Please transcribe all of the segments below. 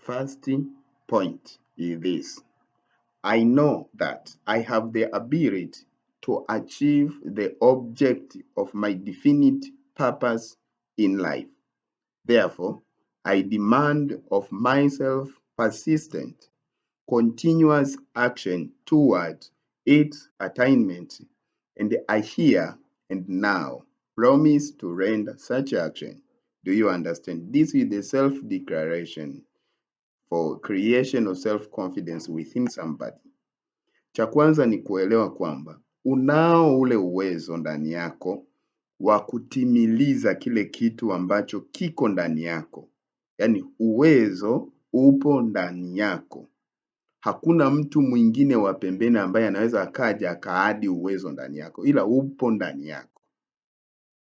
first point is this. I know that I have the ability to achieve the object of my definite purpose in life. Therefore, I demand of myself persistent, continuous action towards its attainment, and I here and now promise to render such action. Do you understand? This is the self-declaration for creation of self-confidence within somebody. Cha kwanza ni kuelewa kwamba unao ule uwezo ndani yako wa kutimiliza kile kitu ambacho kiko ndani yako. Yaani uwezo upo ndani yako. Hakuna mtu mwingine wa pembeni ambaye anaweza akaja akaadi uwezo ndani yako, ila upo ndani yako.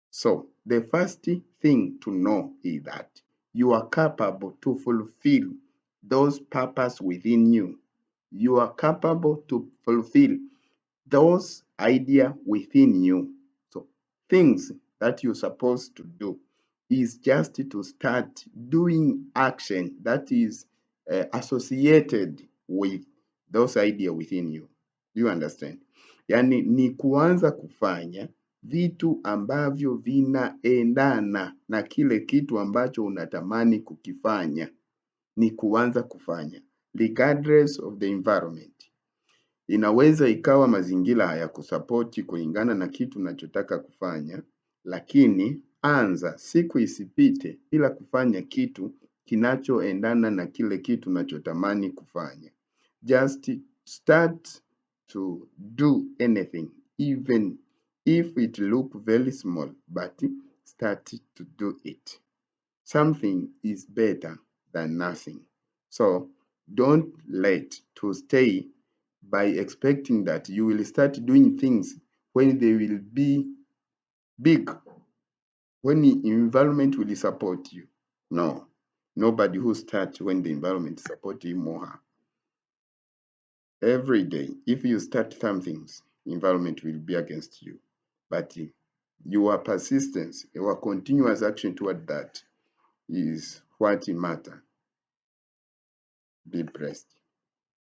So, the first thing to know is that you are capable to fulfill those purpose within you. You are capable to fulfill those idea within you. So, things that you're supposed to do is just to start doing action that is associated with those idea within you. Do you understand? Yaani ni kuanza kufanya vitu ambavyo vinaendana na kile kitu ambacho unatamani kukifanya. Ni kuanza kufanya regardless of the environment. Inaweza ikawa mazingira hayakusapoti kulingana na kitu unachotaka kufanya, lakini anza siku isipite bila kufanya kitu kinachoendana na kile kitu unachotamani kufanya. Just start to do anything, even if it look very small, but start to do it. Something is better than nothing. So don't let to stay by expecting that you will start doing things when they will be big, when the environment will support you. No, nobody who starts when the environment supports him or her. Every day, if you start some things, environment will be against you. But your persistence, your continuous action toward that is what matters. Be blessed.